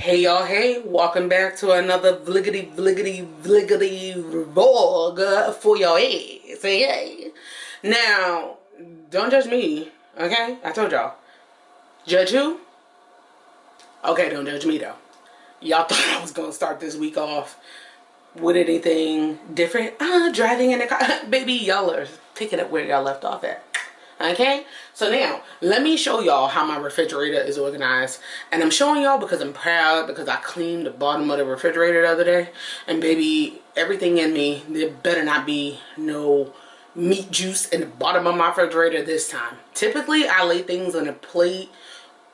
Hey y'all, hey, welcome back to another vliggity vlog for your ass. Hey. Now, don't judge me, okay? I told y'all. Judge who? Okay, don't judge me though. Y'all thought I was gonna start this week off with anything different? Driving in the car. Baby, y'all are picking up where y'all left off at. Okay, so now let me show y'all how my refrigerator is organized. And I'm showing y'all because I'm proud, because I cleaned the bottom of the refrigerator the other day, and baby, everything in me, there better not be no meat juice in the bottom of my refrigerator this time. Typically I lay things on a plate,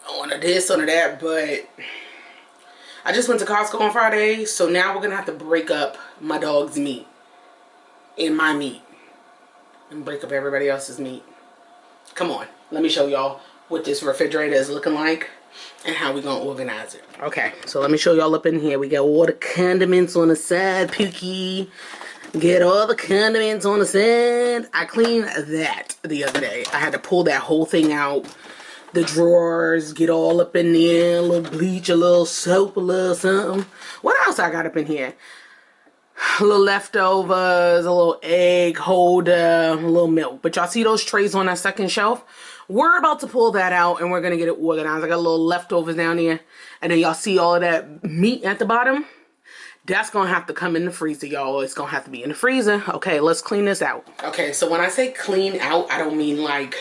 on a this, on a that, but I just went to Costco on Friday, so now we're gonna have to break up my dog's meat and my meat and break up everybody else's meat. Come on, let me show y'all what this refrigerator is looking like and how we gonna organize it. Okay, so let me show y'all up in here. We got all the condiments on the side, Pookie. Get all the condiments on the side. I cleaned that the other day. I had to pull that whole thing out. The drawers, get all up in there. A little bleach, a little soap, a little something. What else I got up in here? A little leftovers, a little egg holder, a little milk. But y'all see those trays on that second shelf? We're about to pull that out and we're going to get it organized. I got a little leftovers down here. And then y'all see all of that meat at the bottom? That's going to have to come in the freezer, y'all. It's going to have to be in the freezer. Okay, let's clean this out. Okay, so when I say clean out, I don't mean like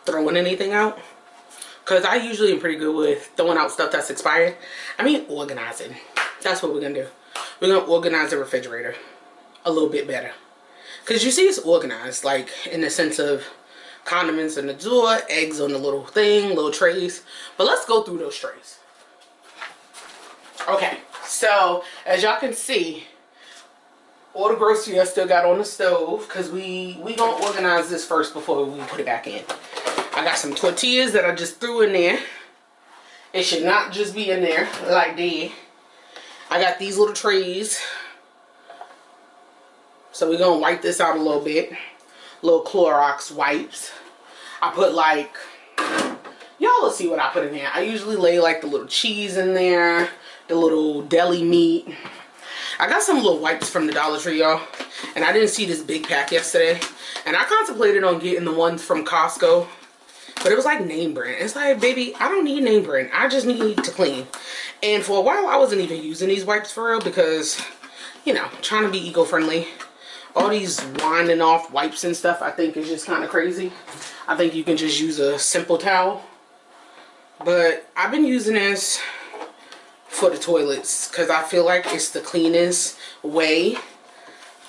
throwing anything out. Because I usually am pretty good with throwing out stuff that's expired. I mean organizing. That's what we're going to do. We're going to organize the refrigerator a little bit better. Because you see it's organized, like in the sense of condiments in the drawer, eggs on the little thing, little trays. But let's go through those trays. Okay, so as y'all can see, all the groceries I still got on the stove because we going to organize this first before we put it back in. I got some tortillas that I just threw in there. It should not just be in there like that. I got these little trays. So we're going to wipe this out a little bit. Little Clorox wipes. I put like, y'all will see what I put in there. I usually lay like the little cheese in there. The little deli meat. I got some little wipes from the Dollar Tree, y'all. And I didn't see this big pack yesterday. And I contemplated on getting the ones from Costco. But it was like name brand. It's like, baby, I don't need name brand. I just need to clean. And for a while, I wasn't even using these wipes for real because, you know, trying to be eco-friendly. All these winding off wipes and stuff, I think is just kind of crazy. I think you can just use a simple towel. But I've been using this for the toilets because I feel like it's the cleanest way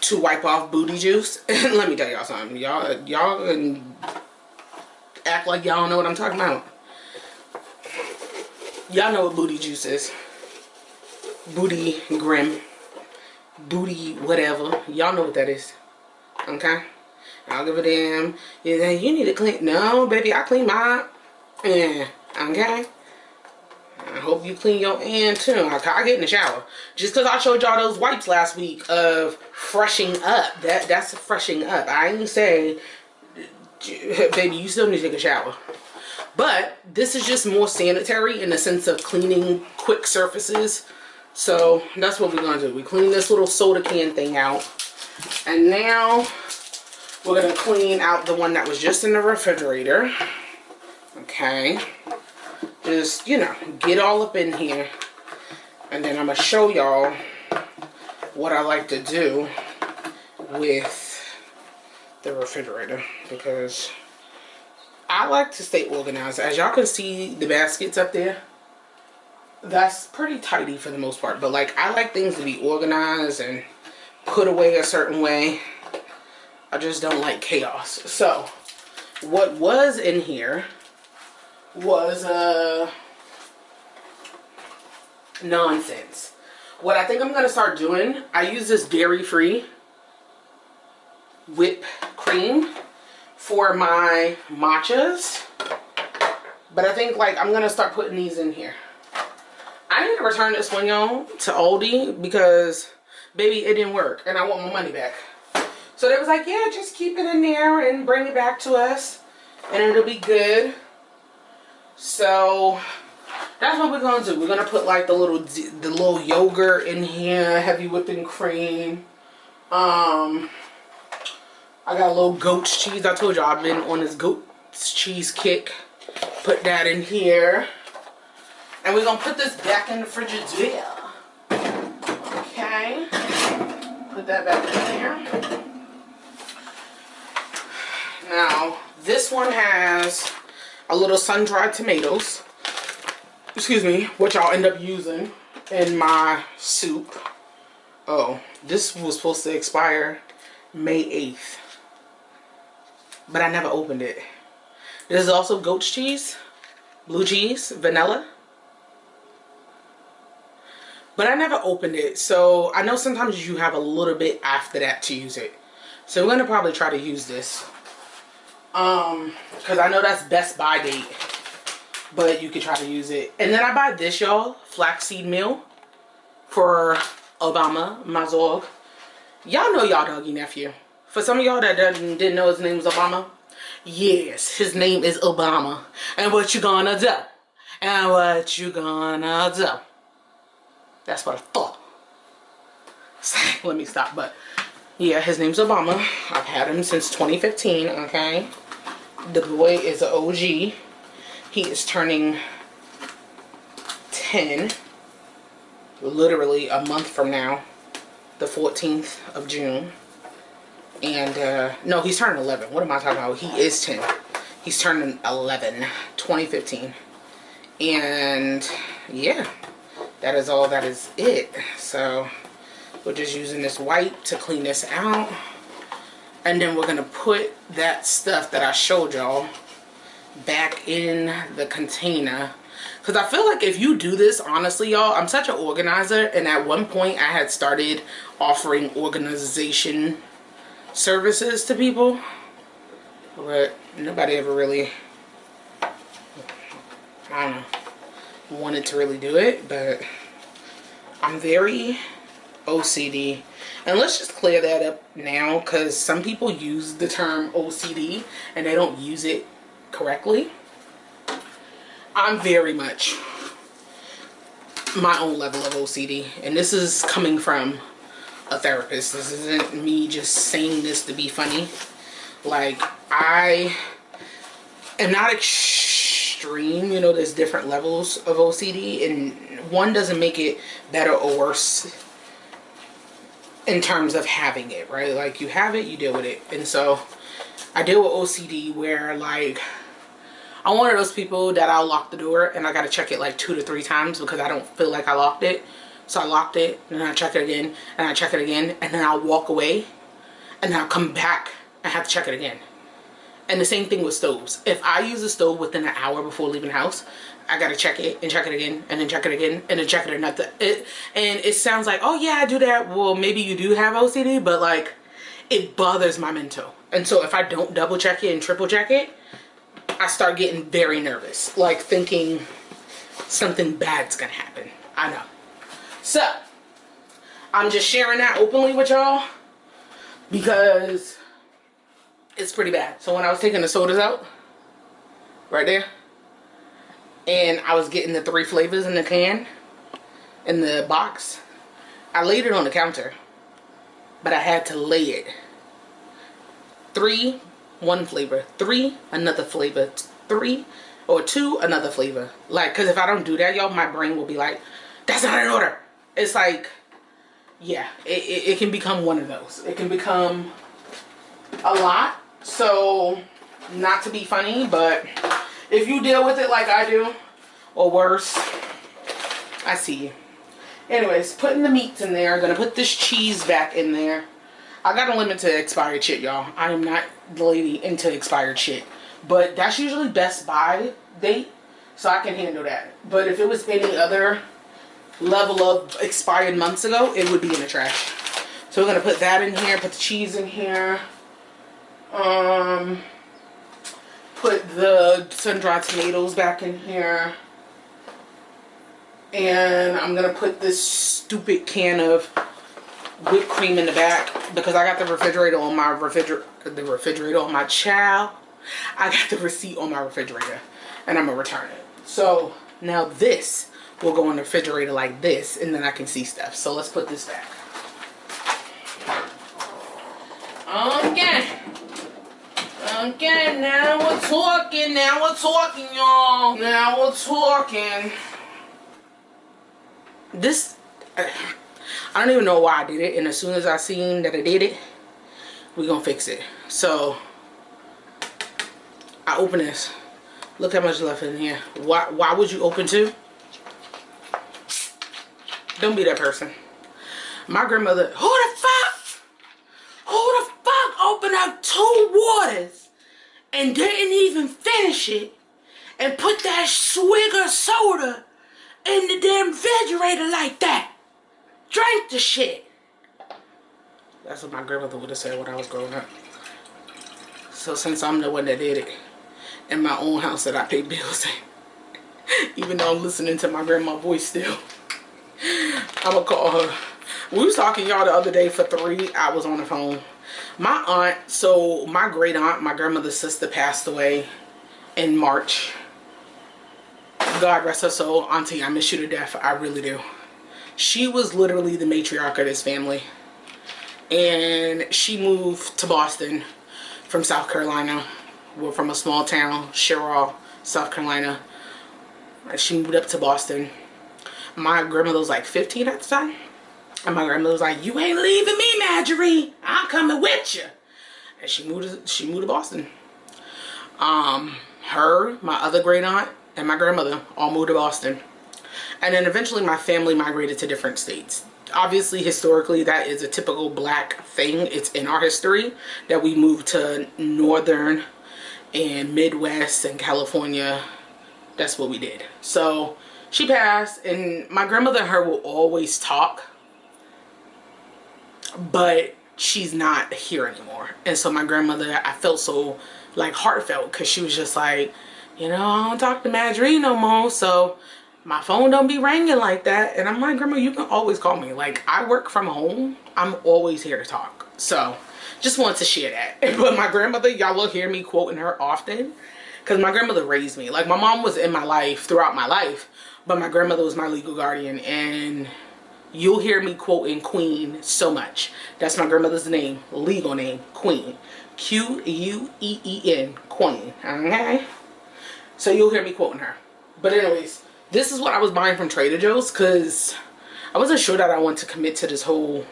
to wipe off booty juice. And let me tell y'all something. Y'all can act like y'all don't know what I'm talking about. Y'all know what booty juice is. Booty grim. Booty whatever. Y'all know what that is. Okay? I'll give a damn. Yeah, you need to clean. No, baby, I clean mine. Yeah. Okay? I hope you clean your hand too. I get in the shower. Just because I showed y'all those wipes last week of freshening up. That's freshening up. I ain't say, baby, you still need to take a shower. But this is just more sanitary in the sense of cleaning quick surfaces. So that's what we're going to do. We clean this little soda can thing out. And now we're going to clean out the one that was just in the refrigerator. Okay. Just, you know, get all up in here. And then I'm going to show y'all what I like to do with the refrigerator. Because I like to stay organized. As y'all can see the baskets up there, that's pretty tidy for the most part. But like, I like things to be organized and put away a certain way. I just don't like chaos. So what was in here was nonsense. What I think I'm gonna start doing, I use this dairy-free whipped cream for my matchas, but I think like I'm gonna start putting these in here. I need to return this one, y'all, to Aldi because baby, it didn't work and I want my money back. So they was like, yeah, just keep it in there and bring it back to us and it'll be good. So that's what we're gonna do. We're gonna put like the little yogurt in here, heavy whipping cream. I got a little goat's cheese. I told y'all I've been on this goat's cheese kick. Put that in here. And we're gonna put this back in the Frigidaire. Okay. Put that back in there. Now, this one has a little sun-dried tomatoes. Excuse me, which I'll end up using in my soup. Oh, this was supposed to expire May 8th. But I never opened it. This is also goat's cheese, blue cheese, vanilla. But I never opened it, so I know sometimes you have a little bit after that to use it. So we're gonna probably try to use this. Because I know that's best by date. But you could try to use it. And then I buy this, y'all, flaxseed meal for Obama, my dog. Y'all know y'all doggy nephew. For some of y'all that didn't know his name was Obama, yes, his name is Obama. And what you gonna do? And what you gonna do? That's what I thought. Let me stop. But yeah, his name's Obama. I've had him since 2015. Okay, the boy is an OG. He is turning 10 literally a month from now, the 14th of June. And no, he's turning 11. What am I talking about? He is 10. He's turning 11, 2015. And yeah, that is all that is it. So we're just using this wipe to clean this out. And then we're gonna put that stuff that I showed y'all back in the container. Because I feel like if you do this, honestly, y'all, I'm such an organizer. And at one point I had started offering organization services to people. But nobody ever really, I don't know, wanted to really do it. But I'm very OCD. And let's just clear that up now, because some people use the term OCD and they don't use it correctly. I'm very much my own level of OCD, and this is coming from a therapist. This isn't me just saying this to be funny. Like, I am not extreme, you know, there's different levels of OCD, and one doesn't make it better or worse in terms of having it, right? Like, you have it, you deal with it. And so I deal with OCD where, like, I'm one of those people that I'll lock the door and I gotta check it like 2 to 3 times because I don't feel like I locked it. So I locked it, and then I check it again, and I check it again, and then I'll walk away, and then I'll come back and have to check it again. And the same thing with stoves. If I use a stove within an hour before leaving the house, I gotta check it and check it again, and then check it again, and then check it another. And it sounds like, oh yeah, I do that. Well, maybe you do have OCD, but like, it bothers my mental. And so if I don't double check it and triple check it, I start getting very nervous, like thinking something bad's gonna happen. I know. So I'm just sharing that openly with y'all because it's pretty bad. So when I was taking the sodas out, right there, and I was getting the 3 flavors in the can, in the box, I laid it on the counter, but I had to lay it. 3, 1 flavor, 3, another flavor, 3 or 2, another flavor. Like, because if I don't do that, y'all, my brain will be like, that's not an order. It's like, yeah, it can become one of those. It can become a lot. So, not to be funny, but if you deal with it like I do, or worse, I see you. Anyways, putting the meats in there. I'm gonna put this cheese back in there. I got a limit to expired shit, y'all. I am not the lady into expired shit. But that's usually best by date, so I can handle that. But if it was any other level of expired months ago, it would be in the trash. So we're gonna put that in here, put the cheese in here. Put the sun-dried tomatoes back in here. And I'm gonna put this stupid can of whipped cream in the back because I got the refrigerator on my on my child. I got the receipt on my refrigerator and I'm gonna return it. So Now this will go in the refrigerator like this, and then I can see stuff. So let's put this back. Okay, now we're talking, y'all. Now we're talking. This, I don't even know why I did it, and as soon as I seen that I did it, we're gonna fix it. So, I open this. Look how much left in here. Why would you open two? Don't be that person. My grandmother, who the fuck opened up 2 waters and didn't even finish it and put that swig of soda in the damn refrigerator like that? Drink the shit. That's what my grandmother would have said when I was growing up. So since I'm the one that did it in my own house that I pay bills in, even though I'm listening to my grandma's voice still, I'ma call her. We was talking, y'all, the other day for 3 hours on the phone. My aunt, so my great aunt, my grandmother's sister, passed away in March. God rest her soul. Auntie, I miss you to death. I really do. She was literally the matriarch of this family. And she moved to Boston from South Carolina. We're from a small town, Sherrill, South Carolina. She moved up to Boston. My grandmother was like 15 at the time. And my grandmother was like, you ain't leaving me, Marjorie. I'm coming with you. And she moved to Boston. Her, my other great aunt, and my grandmother all moved to Boston. And then eventually my family migrated to different states. Obviously, historically, that is a typical black thing. It's in our history that we moved to Northern and Midwest and California. That's what we did. So she passed, and my grandmother and her will always talk, but she's not here anymore. And so my grandmother, I felt so like heartfelt, because she was just like, you know, I don't talk to Marjorie no more, so my phone don't be ringing like that. And I'm like, Grandma, you can always call me. Like, I work from home. I'm always here to talk. So just wanted to share that. But my grandmother, y'all will hear me quoting her often, because my grandmother raised me. Like, my mom was in my life throughout my life, but my grandmother was my legal guardian, and you'll hear me quoting Queen so much. That's my grandmother's name, legal name, Queen. Queen, Queen, okay? So you'll hear me quoting her. But anyways, this is what I was buying from Trader Joe's, because I wasn't sure that I wanted to commit to this whole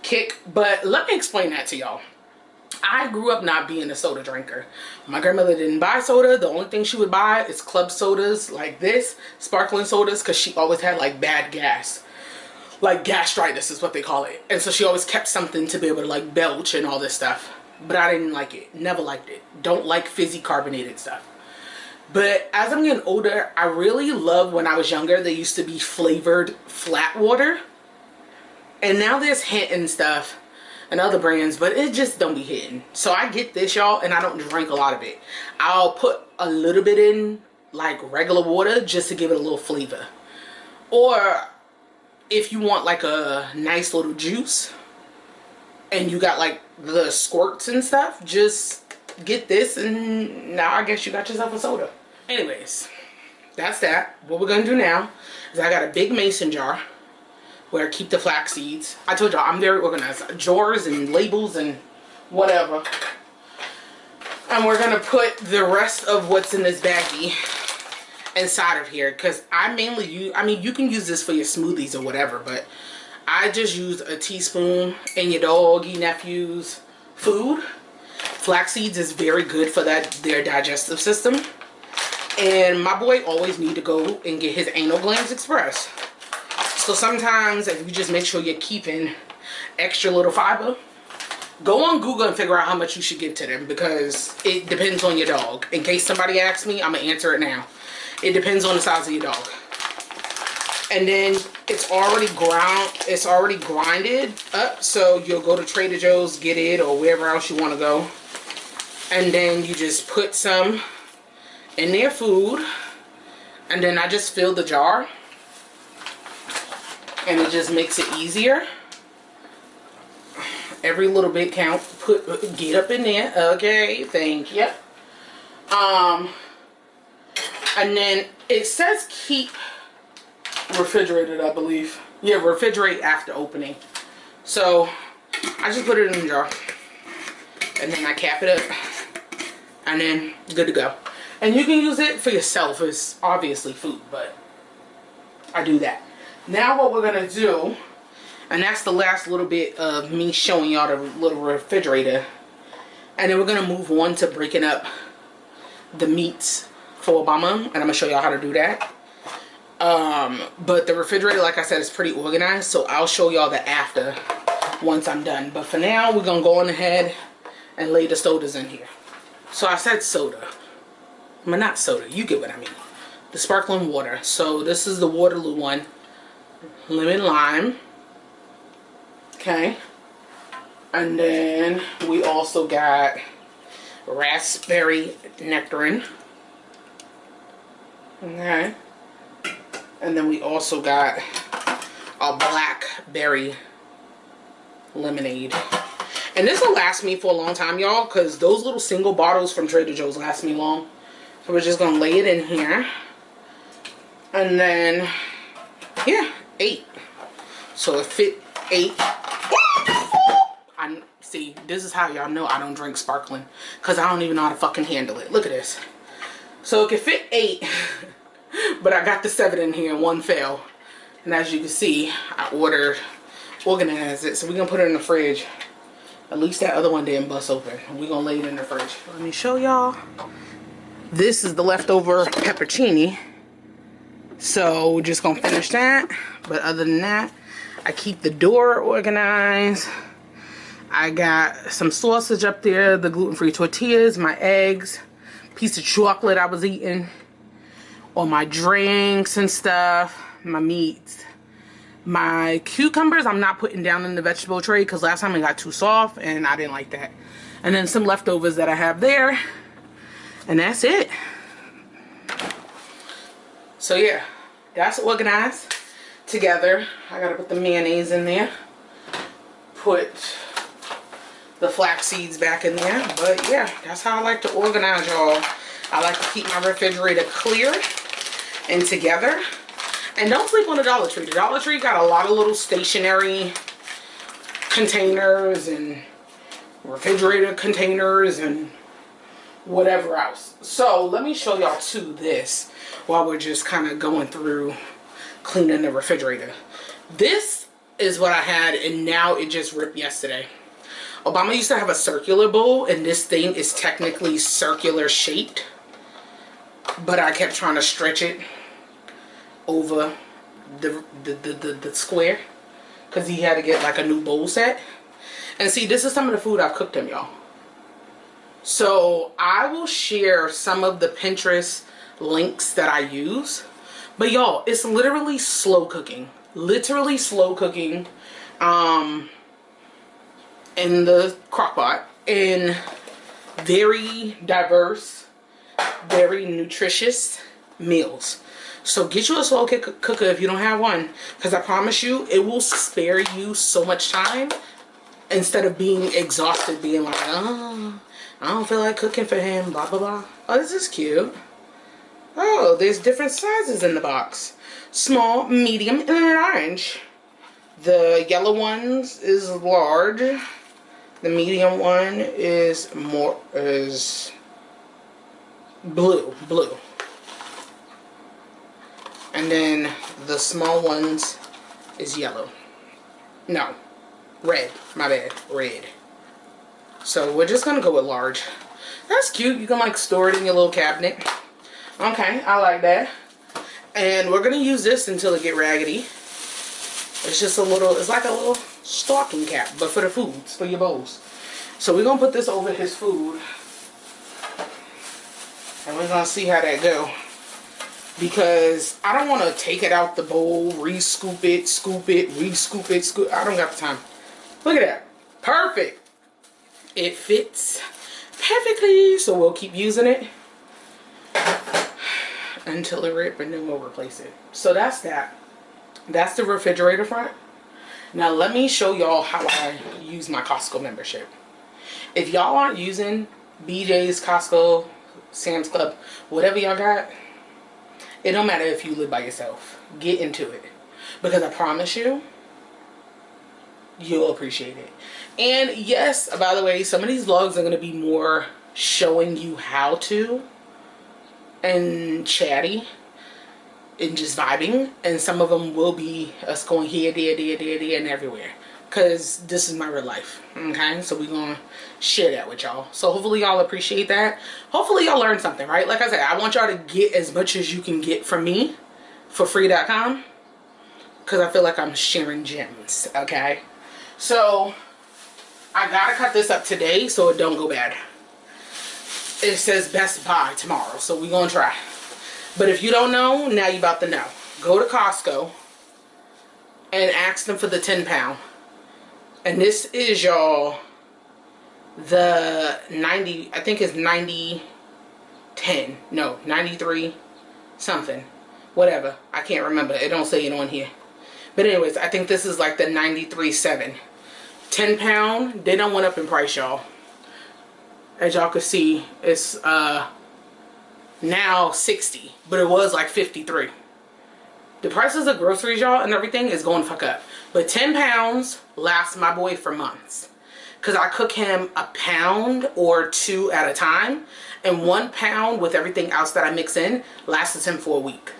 kick. But let me explain that to y'all. I grew up not being a soda drinker. My grandmother didn't buy soda. The only thing she would buy is club sodas like this, sparkling sodas, because she always had like bad gas. Like gastritis is what they call it. And so she always kept something to be able to like belch and all this stuff. But I didn't like it. Never liked it. Don't like fizzy carbonated stuff. But as I'm getting older, I really love, when I was younger, they used to be flavored flat water. And now there's Hint and stuff and other brands, but it just don't be hitting. So I get this, y'all, and I don't drink a lot of it. I'll put a little bit in like regular water just to give it a little flavor. Or if you want like a nice little juice and you got like the squirts and stuff, just get this, and now I guess you got yourself a soda. Anyways, that's that. What we're gonna do now is I got a big mason jar where I keep the flax seeds. I told y'all I'm very organized. Jars and labels and whatever. And we're gonna put the rest of what's in this baggie inside of here, because I mainly use, I mean, you can use this for your smoothies or whatever, but I just use a teaspoon in your doggy nephew's food. Flax seeds is very good for their digestive system. And my boy always need to go and get his anal glands expressed. So sometimes if you just make sure you're keeping extra little fiber, go on Google and figure out how much you should give to them, because it depends on your dog. In case somebody asks me, I'm gonna answer it now. It depends on the size of your dog. And then it's already grinded up, so you'll go to Trader Joe's, get it, or wherever else you want to go. And then you just put some in their food, and then I just fill the jar, and it just makes it easier. Every little bit count. Get up in there. Okay, thank you. And then it says keep refrigerated, I believe. Yeah, refrigerate after opening. So I just put it in the jar. And then I cap it up. And then good to go. And you can use it for yourself. It's obviously food, but I do that. Now what we're going to do, and that's the last little bit of me showing y'all the little refrigerator. And then we're going to move on to breaking up the meats for Obama. And I'm going to show y'all how to do that. But the refrigerator, like I said, is pretty organized. So I'll show y'all the after once I'm done. But for now, we're going to go on ahead and lay the sodas in here. So I said soda. But not soda. You get what I mean. The sparkling water. So this is the Waterloo one. Lemon lime. Okay. And then we also got raspberry nectarine. Okay. And then we also got a blackberry lemonade. And this will last me for a long time, y'all, because those little single bottles from Trader Joe's last me long. So we're just going to lay it in here. And then, yeah, 8. So it fit 8. See, this is how y'all know I don't drink sparkling, because I don't even know how to fucking handle it. Look at this. So it can fit 8, but I got the 7 in here and 1 fell. And as you can see, I organized it. So we're going to put it in the fridge. At least that other one didn't bust open. We're going to lay it in the fridge. Let me show y'all. This is the leftover peppercini. So we're just going to finish that. But other than that, I keep the door organized. I got some sausage up there, the gluten-free tortillas, my eggs, piece of chocolate I was eating, all my drinks and stuff, my meats. My cucumbers I'm not putting down in the vegetable tray because last time it got too soft and I didn't like that. And then some leftovers that I have there. And that's it. So yeah, that's organized together. I gotta put the mayonnaise in there. Put the flax seeds back in there. But yeah, that's how I like to organize, y'all. I like to keep my refrigerator clear and together. And don't sleep on the Dollar Tree. The Dollar Tree got a lot of little stationery containers and refrigerator containers and whatever else. So let me show y'all too this while we're just kind of going through cleaning the refrigerator. This is what I had, and now it just ripped yesterday. Obama used to have a circular bowl, and this thing is technically circular shaped, but I kept trying to stretch it over the square because he had to get like a new bowl set. And see, this is some of the food I've cooked him, y'all. So I will share some of the Pinterest links that I use, but y'all, it's literally slow cooking. Literally slow cooking in the crock pot, in very diverse, very nutritious meals. So get you a slow cooker if you don't have one, because I promise you it will spare you so much time instead of being exhausted, being like, oh, I don't feel like cooking for him, blah blah blah. Oh, this is cute. Oh, there's different sizes in the box. Small, medium, and large. The yellow ones is large. The medium one is blue. And then the small ones is yellow. No, red. My bad, red. So we're just gonna go with large. That's cute. You can like store it in your little cabinet. Okay, I like that. And we're gonna use this until it get raggedy. It's just a little, it's like a little stocking cap, but for the foods, for your bowls. So we're gonna put this over his food, and we're gonna see how that go. Because I don't want to take it out the bowl, re-scoop it, scoop it, re-scoop it, scoop. I don't got the time. Look at that, perfect. It fits perfectly, so we'll keep using it until it rips, and then we'll replace it. So that's that. That's the refrigerator front. Now let me show y'all how I use my Costco membership. If y'all aren't using BJ's, Costco, Sam's Club, whatever y'all got, It don't matter if you live by yourself. Get into it. Because I promise you, you'll appreciate it. And yes, by the way, some of these vlogs are going to be more showing you how to and chatty and just vibing. And some of them will be us going here, there, and everywhere. Because this is my real life. Okay? So we're going to share that with y'all. So hopefully y'all appreciate that. Hopefully y'all learn something, right? Like I said, I want y'all to get as much as you can get from me for free.com. Because I feel like I'm sharing gems. Okay? So I gotta cut this up today so it don't go bad. It says Best Buy tomorrow, so we're gonna try. But if you don't know, now you about to know. Go to Costco and ask them for the 10-pound. And this is y'all the 90, I think it's 90 10. No, 93 something. Whatever. I can't remember. It don't say it on here. But anyways, I think this is like the 93.7. 10-pound. They don't went up in price, y'all. As y'all can see, it's now 60, but it was like 53. The prices of groceries, y'all, and everything is going fuck up. But 10 pounds lasts my boy for months. Because I cook him a pound or two at a time. And 1 pound with everything else that I mix in lasts him for a week.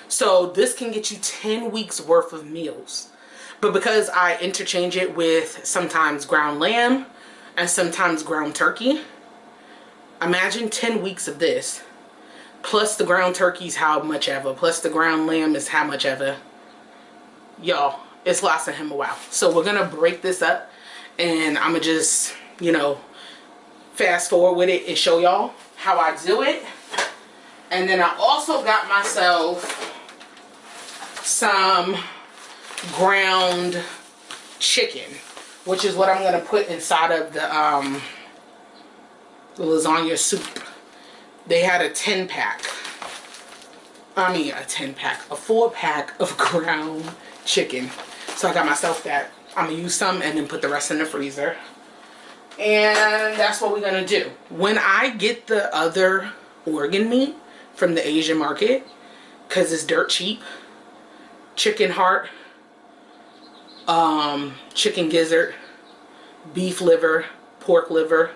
So this can get you 10 weeks worth of meals. But because I interchange it with sometimes ground lamb and sometimes ground turkey, imagine 10 weeks of this. Plus the ground turkey's how much ever. Plus the ground lamb is how much ever. Y'all, it's lasting him a while. So we're going to break this up. And I'm going to just, you know, fast forward with it and show y'all how I do it. And then I also got myself some ground chicken, which is what I'm going to put inside of the lasagna soup. They had a 10-pack. I mean, a 10-pack. A 4-pack of ground chicken. So I got myself that. I'm going to use some and then put the rest in the freezer. And that's what we're going to do. When I get the other organ meat from the Asian market, because it's dirt cheap, chicken heart, chicken gizzard, beef liver, pork liver,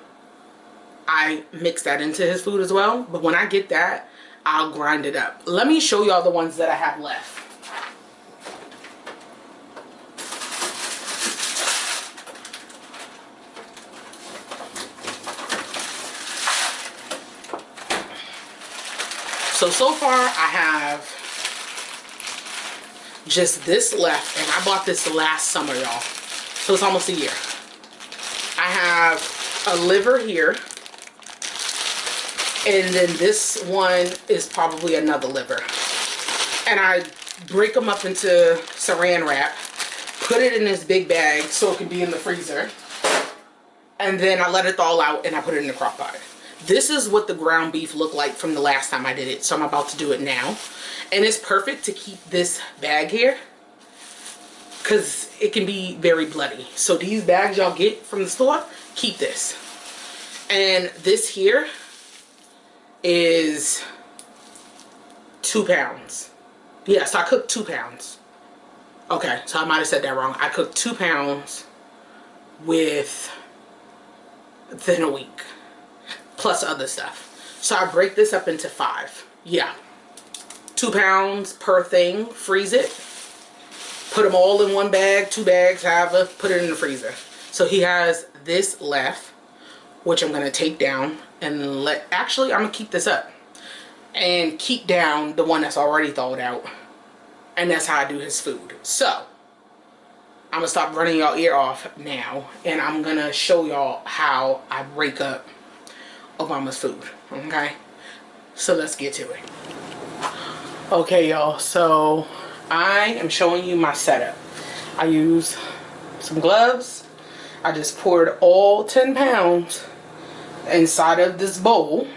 I mix that into his food as well. But when I get that, I'll grind it up. Let me show y'all the ones that I have left. So far I have just this left, and I bought this last summer, y'all. So it's almost a year. I have a liver here. And then this one is probably another liver. And I break them up into saran wrap, put it in this big bag so it can be in the freezer. And then I let it thaw out and I put it in the crock pot. This is what the ground beef looked like from the last time I did it. So I'm about to do it now. And it's perfect to keep this bag here, because it can be very bloody. So these bags y'all get from the store, keep this. And this here is 2 pounds. Yeah, so I cooked 2 pounds. Okay, so I might have said that wrong. I cooked 2 pounds within a week, plus other stuff. So I break this up into 5. Yeah, 2 pounds per thing. Freeze it. Put them all in one bag, 2 bags, however. Put it in the freezer. So he has this left, which I'm gonna take down and actually I'm gonna keep this up and keep down the one that's already thawed out. And that's how I do his food. So I'm gonna stop running y'all ear off now, and I'm gonna show y'all how I break up Obama's food. Okay, so let's get to it. Okay, y'all, so I am showing you my setup. I use some gloves. I just poured all 10 pounds inside of this bowl.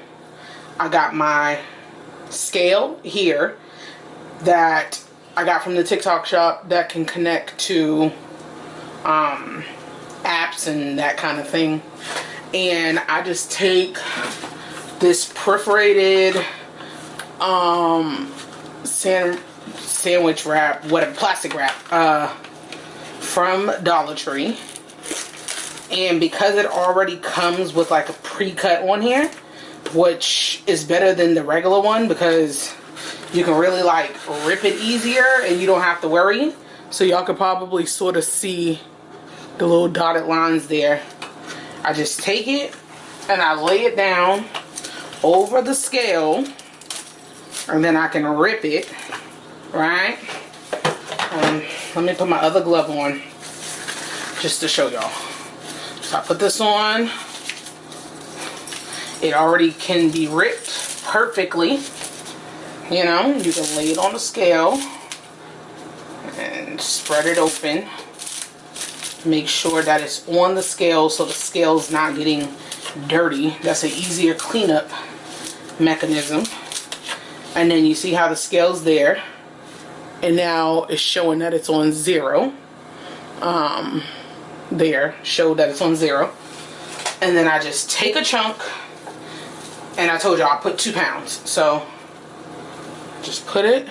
I got my scale here that I got from the TikTok shop that can connect to apps and that kind of thing. And I just take this perforated sandwich wrap, whatever, plastic wrap, from Dollar Tree. And because it already comes with like a pre-cut on here, which is better than the regular one because you can really like rip it easier and you don't have to worry. So y'all could probably sort of see the little dotted lines there. I just take it and I lay it down over the scale, and then I can rip it, right? Let me put my other glove on just to show y'all. So I put this on. It already can be ripped perfectly. You know, you can lay it on the scale and spread it open. Make sure that it's on the scale so the scale's not getting dirty. That's an easier cleanup mechanism. And then you see how the scale's there. And now it's showing that it's on 0. There, show that it's on 0. And then I just take a chunk, and I told you I put 2 pounds. So just put it,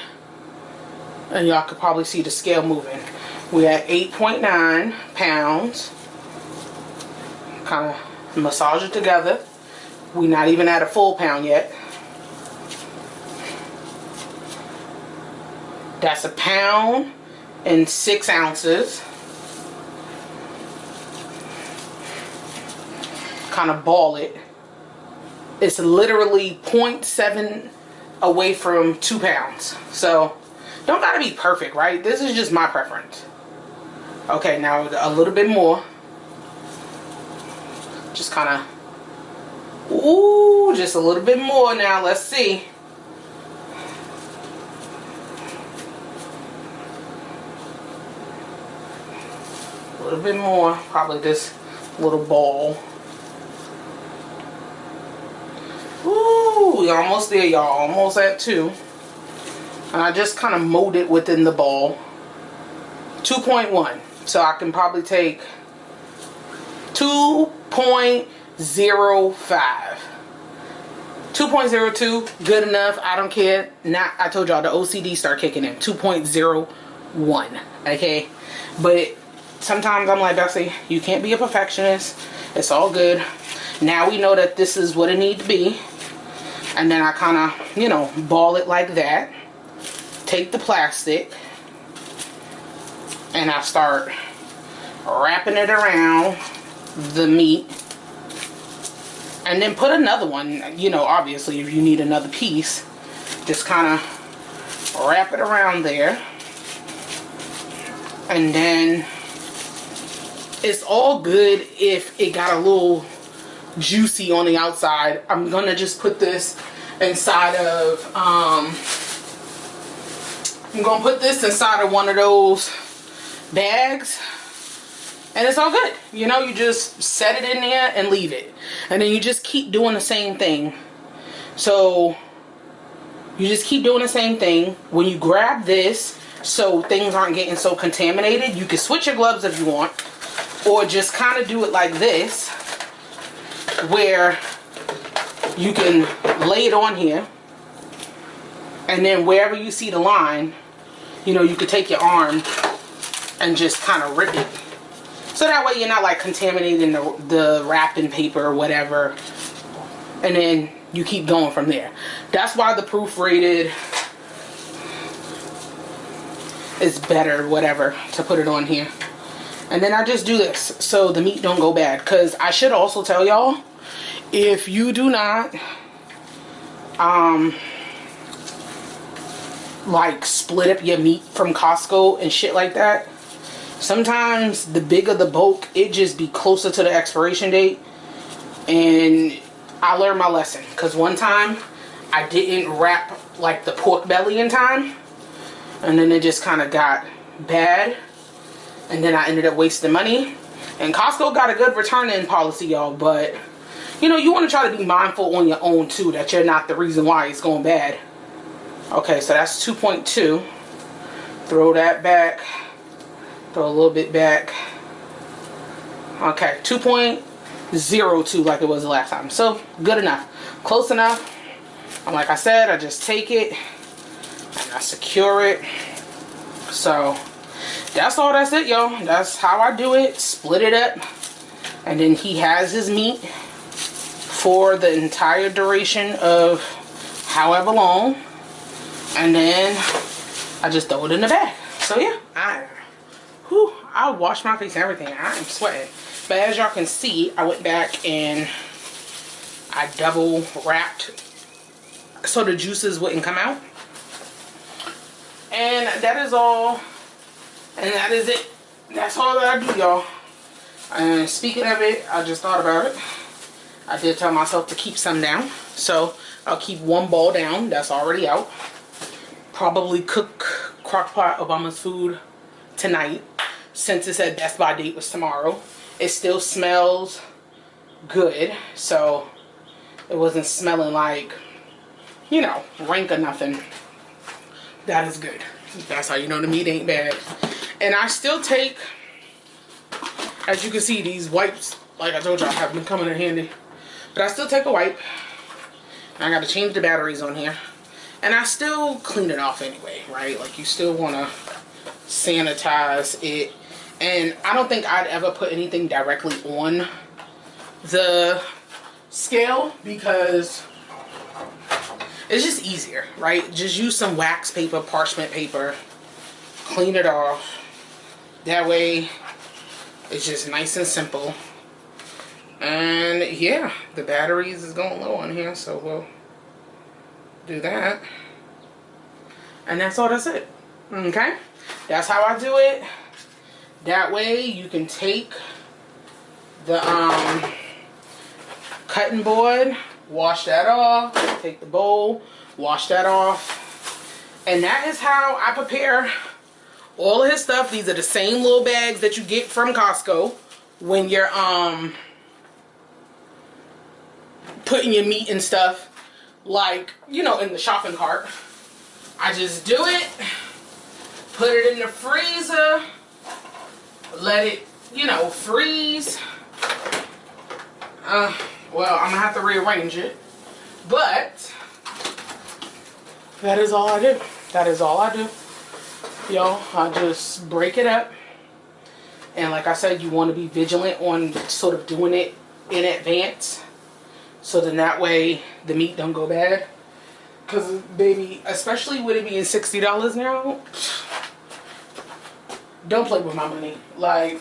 and y'all could probably see the scale moving. We at 8.9 pounds. Kind of massage it together. We're not even at a full pound yet. That's 1 pound and 6 ounces. Kind of ball it. It's literally 0.7 away from 2 pounds. So don't gotta be perfect, right? This is just my preference. Okay, now a little bit more. Just kind of, ooh, just a little bit more now. Let's see. A little bit more, probably this little ball. Ooh, we almost there, y'all. Almost at 2. And I just kind of mold it within the ball. 2.1. So I can probably take 2.05. 2.02, good enough. I don't care. Not, I told y'all the OCD start kicking in. 2.01. Okay? But sometimes I'm like, Bessie, you can't be a perfectionist. It's all good. Now we know that this is what it needs to be. And then I kind of, you know, ball it like that. Take the plastic. And I start wrapping it around the meat. And then put another one, you know, obviously if you need another piece. Just kind of wrap it around there. And then it's all good if it got a little juicy on the outside. I'm gonna just put this inside of I'm gonna put this inside of one of those bags, and it's all good. You know, you just set it in there and leave it, and then you just keep doing the same thing. So you just keep doing the same thing. When you grab this, so things aren't getting so contaminated, you can switch your gloves if you want, or just kind of do it like this, where you can lay it on here, and then wherever you see the line, you know, you could take your arm and just kind of rip it. So that way you're not like contaminating the wrapping paper or whatever. And then you keep going from there. That's why the proofrated is better, whatever, to put it on here. And then I just do this so the meat don't go bad. Because I should also tell y'all, if you do not like split up your meat from Costco and shit like that, sometimes the bigger the bulk, it just be closer to the expiration date. And I learned my lesson, because one time I didn't wrap like the pork belly in time, and then it just kind of got bad, and then I ended up wasting money. And Costco got a good return-in policy, y'all, but you know, you want to try to be mindful on your own too, that you're not the reason why it's going bad. Okay, so that's 2.2. Throw that back. Throw a little bit back. Okay, 2.02 like it was the last time. So, good enough. Close enough. And like I said, I just take it and I secure it. So that's all. That's it, y'all. That's how I do it. Split it up. And then he has his meat for the entire duration of however long. And then I just throw it in the bag. So yeah, I washed my face and everything. I am sweating. But as y'all can see, I went back and I double wrapped so the juices wouldn't come out. And that is all. And that is it. That's all that I do, y'all. And speaking of it, I just thought about it. I did tell myself to keep some down. So I'll keep one ball down that's already out. Probably cook crockpot Obama's food tonight. Since it said Best By date was tomorrow. It still smells good. So it wasn't smelling like, you know, rank or nothing. That is good. That's how you know the meat ain't bad. And I still take, as you can see, these wipes, like I told y'all, have been coming in handy. But I still take a wipe. I got to change the batteries on here. And I still clean it off anyway, right? Like, you still want to sanitize it. And I don't think I'd ever put anything directly on the scale because it's just easier, right? Just use some wax paper, parchment paper, clean it off. That way, it's just nice and simple. And yeah, the batteries is going low on here, so we'll do that. And that's all. That's it. Okay? That's how I do it. That way, you can take the cutting board, wash that off, take the bowl, wash that off. And that is how I prepare all of his stuff. These are the same little bags that you get from Costco when you're putting your meat and stuff, like, you know, in the shopping cart. I just do it, put it in the freezer, let it, you know, freeze. Well, I'm gonna have to rearrange it, but that is all I do. That is all I do. Y'all, I just break it up. And like I said, you want to be vigilant on sort of doing it in advance. So then that way the meat don't go bad. Because, baby, especially with it being $60 now, don't play with my money. Like,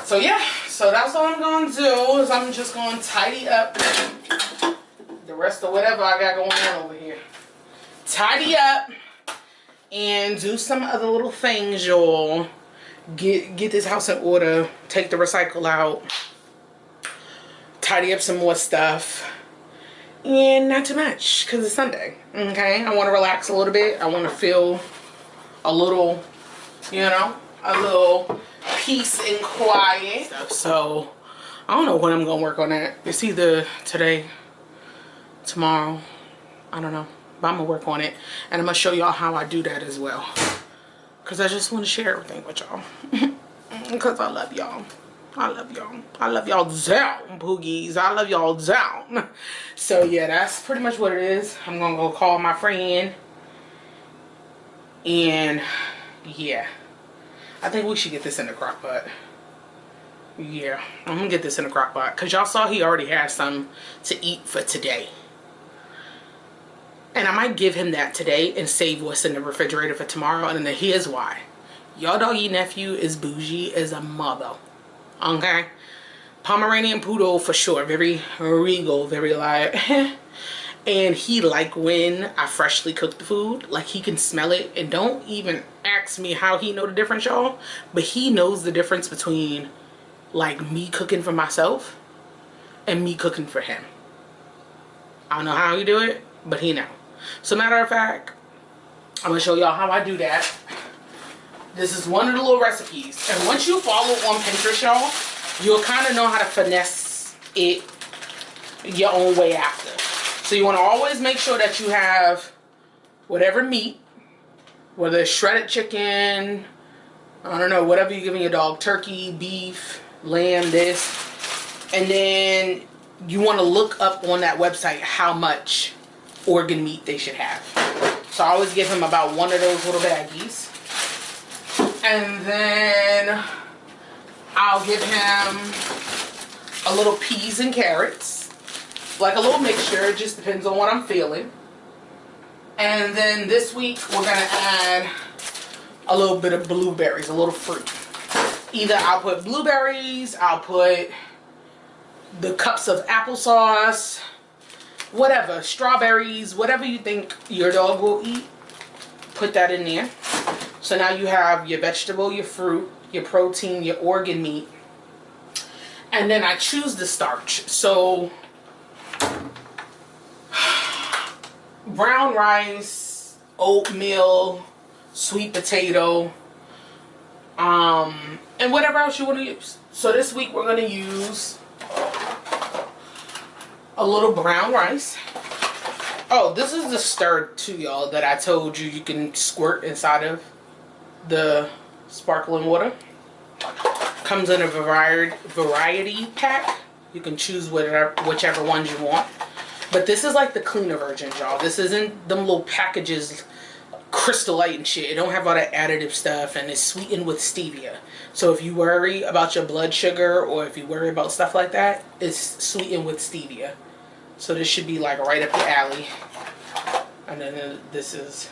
So yeah, so that's all I'm going to do is I'm just going to tidy up the rest of whatever I got going on over here. Tidy up and do some other little things, y'all. Get this house in order. Take the recycle out. Tidy up some more stuff. And not too much because it's Sunday. Okay? I want to relax a little bit. I want to feel a little, you know, a little peace and quiet. So, I don't know when I'm going to work on that. It's either today, tomorrow. I don't know. But I'm going to work on it. And I'm going to show y'all how I do that as well. Because I just want to share everything with y'all. Because I love y'all. I love y'all. I love y'all down, Poogies. I love y'all down. So, yeah, that's pretty much what it is. I'm going to go call my friend. And, yeah. I think we should get this in the crock pot. Yeah, I'm going to get this in the crock pot. Because y'all saw he already has some to eat for today. And I might give him that today and save what's in the refrigerator for tomorrow. And then here's why. Y'all doggy nephew is bougie as a mother. Okay? Pomeranian poodle for sure. Very regal, very like. And he like when I freshly cook the food. Like he can smell it. And don't even ask me how he know the difference, y'all. But he knows the difference between like me cooking for myself and me cooking for him. I don't know how he do it, but he know. So matter of fact, I'm going to show y'all how I do that. This is one of the little recipes. And once you follow on Pinterest, y'all, you'll kind of know how to finesse it your own way after. So you want to always make sure that you have whatever meat, whether it's shredded chicken, I don't know, whatever you're giving your dog, turkey, beef, lamb, this. And then you want to look up on that website how much organ meat they should have. So I always give him about one of those little baggies. And then I'll give him a little peas and carrots. Like a little mixture. It just depends on what I'm feeling. And then this week we're going to add a little bit of blueberries, a little fruit. Either I'll put blueberries, I'll put the cups of applesauce, whatever, strawberries, whatever you think your dog will eat, put that in there. So now you have your vegetable, your fruit, your protein, your organ meat. And then I choose the starch. So brown rice, oatmeal, sweet potato, and whatever else you want to use. So this week we're going to use a little brown rice. Oh, this is the stir too, y'all, that I told you can squirt inside of the sparkling water. Comes in a variety pack. You can choose whichever ones you want. But this is like the cleaner version, y'all. This isn't them little packages, Crystal Light and shit. It don't have all that additive stuff, and it's sweetened with stevia. So if you worry about your blood sugar, or if you worry about stuff like that, it's sweetened with stevia. So this should be like right up your alley. And then this is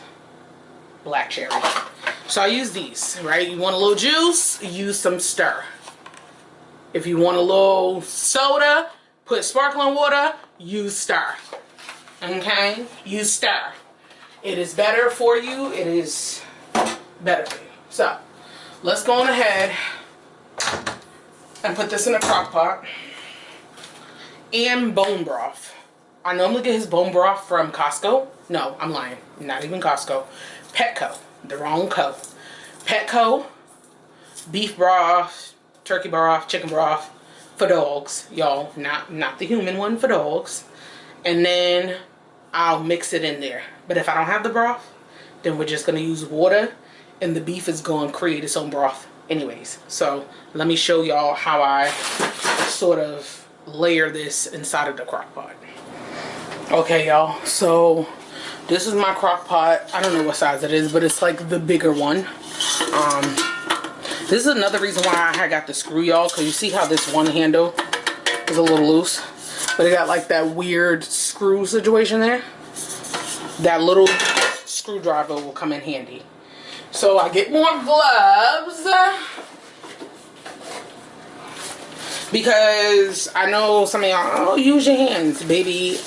black cherry. So I use these, right? You want a little juice, use some stir. If you want a little soda, put sparkling water, use stir. Okay? Use stir. It is better for you. It is better for you. So, let's go on ahead and put this in a crock pot. And bone broth. I normally get his bone broth from Costco. No, I'm lying. Not even Costco. Petco. The wrong co. Petco. Beef broth, turkey broth, chicken broth for dogs, y'all. Not the human one, for dogs. And then I'll mix it in there. But if I don't have the broth, then we're just going to use water, and the beef is going to create its own broth anyways. So let me show y'all how I sort of layer this inside of the crock pot. Okay, y'all, so this is my crock pot. I don't know what size it is, but it's like the bigger one. This is another reason why I got the screw, y'all, because you see how this one handle is a little loose, but it got like that weird screw situation there. That little screwdriver will come in handy. So I get more gloves because I know some of y'all, oh, use your hands, baby.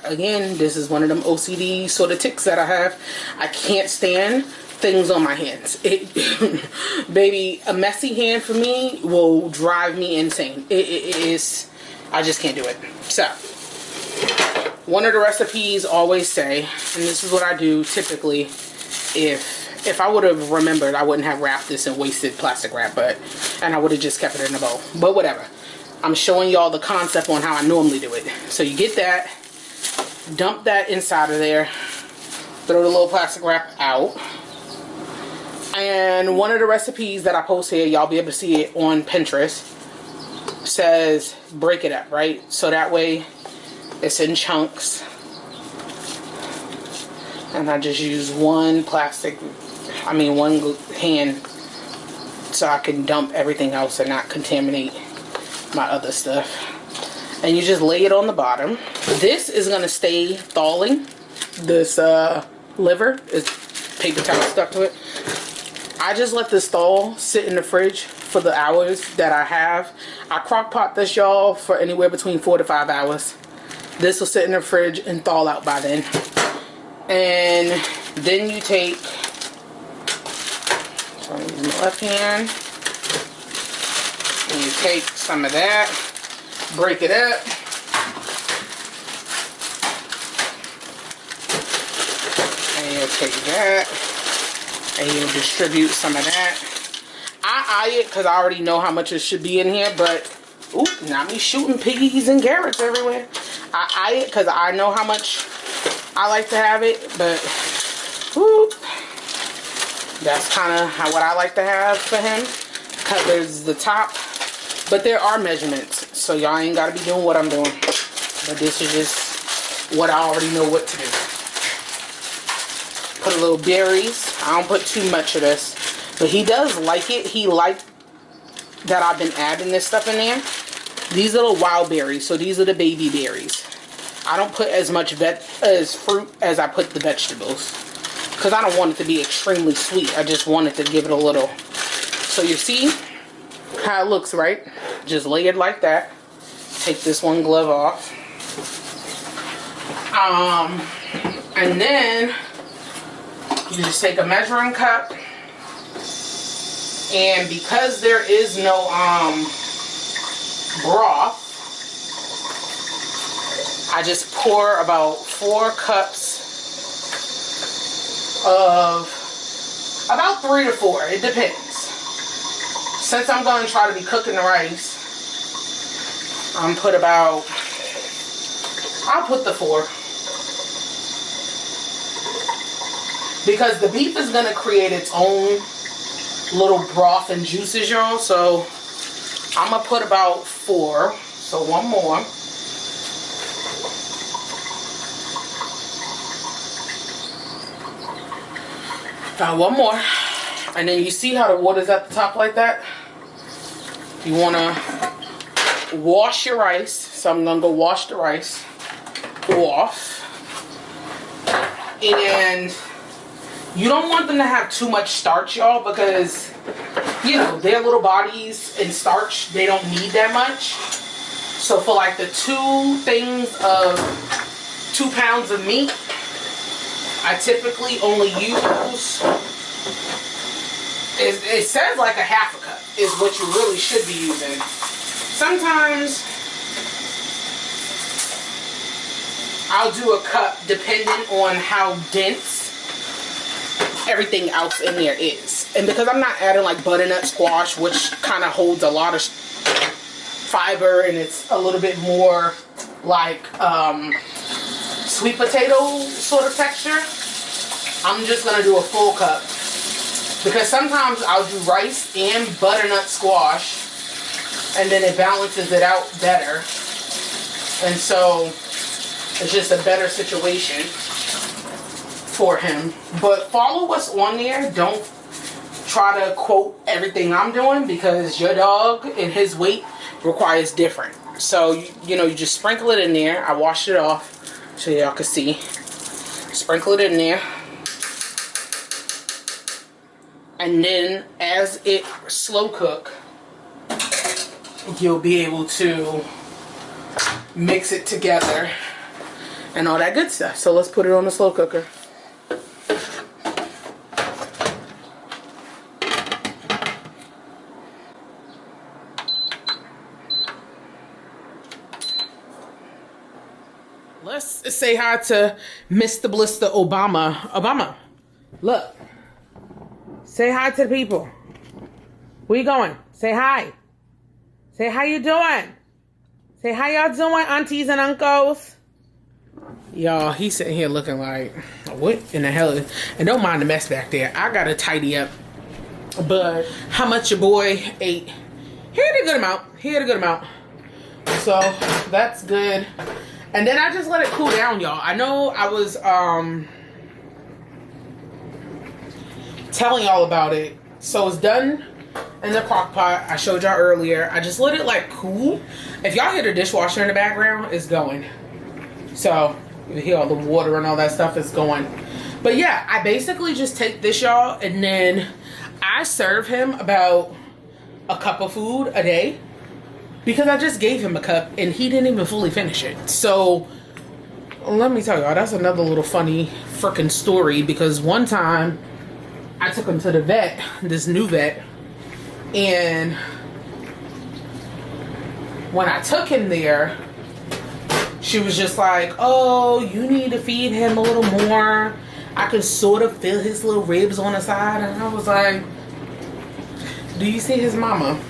Again, this is one of them OCD sort of tics that I have. I can't stand things on my hands. Baby, a messy hand for me will drive me insane. It is, I just can't do it. So, one of the recipes always say, and this is what I do typically, if I would have remembered, I wouldn't have wrapped this in wasted plastic wrap, and I would have just kept it in a bowl. But whatever. I'm showing y'all the concept on how I normally do it. So you get that, dump that inside of there, throw the little plastic wrap out. And one of the recipes that I post here, y'all be able to see it on Pinterest, says break it up, right? So that way it's in chunks. And I just use one hand so I can dump everything else and not contaminate my other stuff. And you just lay it on the bottom. This is going to stay thawing. This liver is paper towel stuck to it. I just let this thaw sit in the fridge for the hours that I have. I crock pot this, y'all, for anywhere between 4 to 5 hours. This will sit in the fridge and thaw out by then. And then you take, so I'm using my left hand, and you take some of that, break it up, and you take that, and you distribute some of that. I eye it because I already know how much it should be in here, but, ooh, not me shooting piggies and carrots everywhere. I eye it because I know how much I like to have it, but, whoop, that's kind of what I like to have for him. Covers the top, but there are measurements. so y'all ain't gotta be doing what I'm doing. But this is just what I already know what to do. Put a little berries. I don't put too much of this. But he does like it. He liked that I've been adding this stuff in there. These are the wild berries, so these are the baby berries. I don't put as much fruit as I put the vegetables, because I don't want it to be extremely sweet. I just want it to give it a little. So you see how it looks, right? Just lay it like that. Take this one glove off. And then you just take a measuring cup. And because there is no broth, I just pour about 4 cups of about 3 to 4. It depends. Since I'm going to try to be cooking the rice, I'll put the 4. Because the beef is going to create its own little broth and juices, y'all. So I'm going to put about 4. So 1 more. Got 1 more. And then you see how the water's at the top like that? You want to wash your rice. So I'm going to go wash the rice off. And you don't want them to have too much starch, y'all, because, you know, their little bodies in starch, they don't need that much. So for like the 2 things of 2 pounds of meat, I typically only use, it says like a ½ cup is what you really should be using. Sometimes I'll do a cup depending on how dense everything else in there is. And because I'm not adding like butternut squash, which kind of holds a lot of fiber and it's a little bit more like sweet potato sort of texture, I'm just gonna do a full cup, because sometimes I'll do rice and butternut squash and then it balances it out better, and so it's just a better situation for him. But follow what's on there. Don't try to quote everything I'm doing, because your dog and his weight requires different. So you know, you just sprinkle it in there. I washed it off so y'all can see. Sprinkle it in there, and then as it slow cook, you'll be able to mix it together and all that good stuff. So let's put it on the slow cooker. Let's say hi to Mr. Blister Obama. Obama, look. Say hi to the people. Where you going? Say hi. Say how you doing. Say how y'all doing, aunties and uncles. Y'all, he's sitting here looking like, what in the hell is... And don't mind the mess back there. I gotta tidy up. But how much your boy ate? He had a good amount. He had a good amount. So that's good. And then I just let it cool down, y'all. I know I was telling y'all about it. So it's done in the crock pot. I showed y'all earlier. I just let it like cool. If y'all hear the dishwasher in the background, it's going. So you hear all the water and all that stuff is going. But yeah, I basically just take this, y'all, and then I serve him about a cup of food a day, because I just gave him a cup and he didn't even fully finish it. So let me tell y'all, that's another little funny freaking story, because one time I took him to the vet, this new vet, and when I took him there, she was just like, oh, you need to feed him a little more. I could sort of feel his little ribs on the side. And I was like, do you see his mama?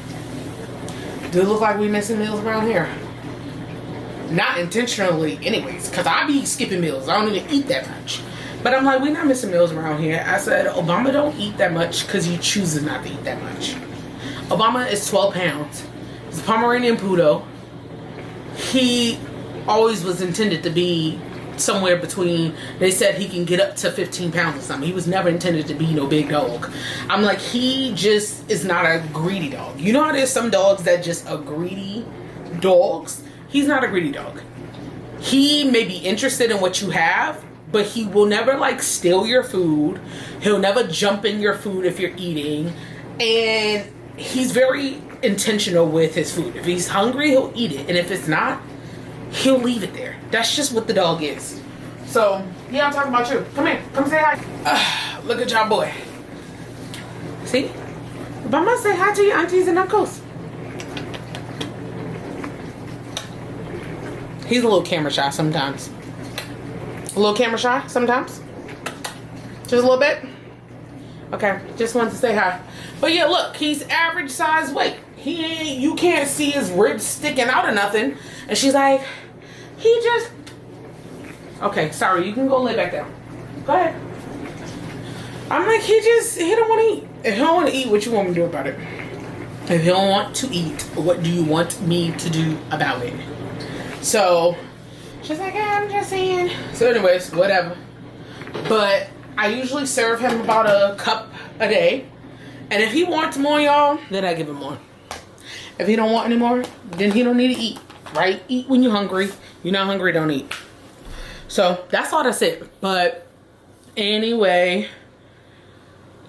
Do it look like we missing meals around here? Not intentionally anyways, because I be skipping meals. I don't even eat that much. But I'm like, we're not missing meals around here. I said, Obama don't eat that much because he chooses not to eat that much. Obama is 12 pounds. He's a Pomeranian Poodle. he always was intended to be somewhere between, they said he can get up to 15 pounds or something. He was never intended to be no big dog. I'm like, he just is not a greedy dog. You know how there's some dogs that just are greedy dogs? He's not a greedy dog. He may be interested in what you have, but he will never like steal your food. He'll never jump in your food if you're eating. And he's very intentional with his food. If he's hungry, he'll eat it. And if it's not, he'll leave it there. That's just what the dog is. So, yeah, I'm talking about you. Come here. Come say hi. Look at y'all boy. See? But I'm going to say hi to your aunties and uncles. He's a little camera shy sometimes. A little camera shy sometimes. Just a little bit. Okay, just wanted to say hi. But yeah, look, he's average size weight. He ain't, you can't see his ribs sticking out or nothing. And she's like, he just... Okay, sorry, you can go lay back down. Go ahead. I'm like, he don't want to eat. If he don't want to eat, what you want me to do about it? If he don't want to eat, what do you want me to do about it? So, she's like, I'm just saying. So anyways, whatever. But I usually serve him about a cup a day. And if he wants more, y'all, then I give him more. If he don't want any more, then he don't need to eat. Right? Eat when you're hungry. You're not hungry, don't eat. So, that's all that's it. But anyway,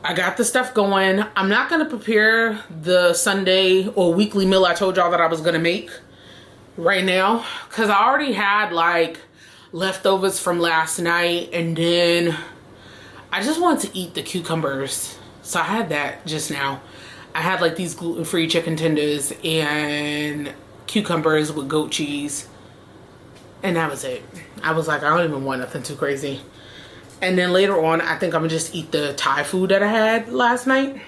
I got the stuff going. I'm not going to prepare the Sunday or weekly meal I told y'all that I was going to make right now, because I already had like leftovers from last night, and then I just wanted to eat the cucumbers, so I had that just now. I had like these gluten-free chicken tenders and cucumbers with goat cheese, and that was it. I was like, I don't even want nothing too crazy. And then later on, I think I'm gonna just eat the Thai food that I had last night.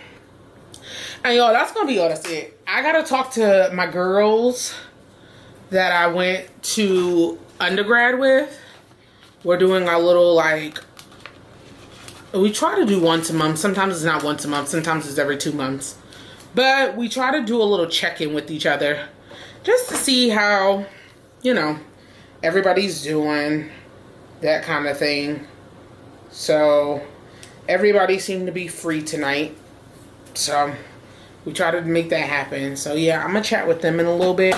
And y'all, that's gonna be all that's it. I gotta talk to my girls that I went to undergrad with. We're doing our little, like, we try to do once a month. Sometimes it's not once a month. Sometimes it's every 2 months. But we try to do a little check-in with each other just to see how, you know, everybody's doing, that kind of thing. So everybody seemed to be free tonight. So we try to make that happen. So yeah, I'm going to chat with them in a little bit.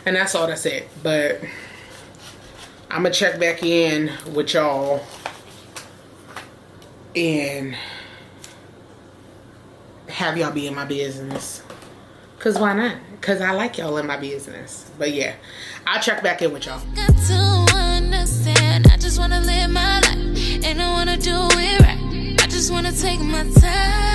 And that's all that's it. But I'm going to check back in with y'all and have y'all be in my business. Because why not? Because I like y'all in my business. But yeah, I'll check back in with y'all. Got to understand, I just want to live my life. And I want to do it right. I just want to take my time.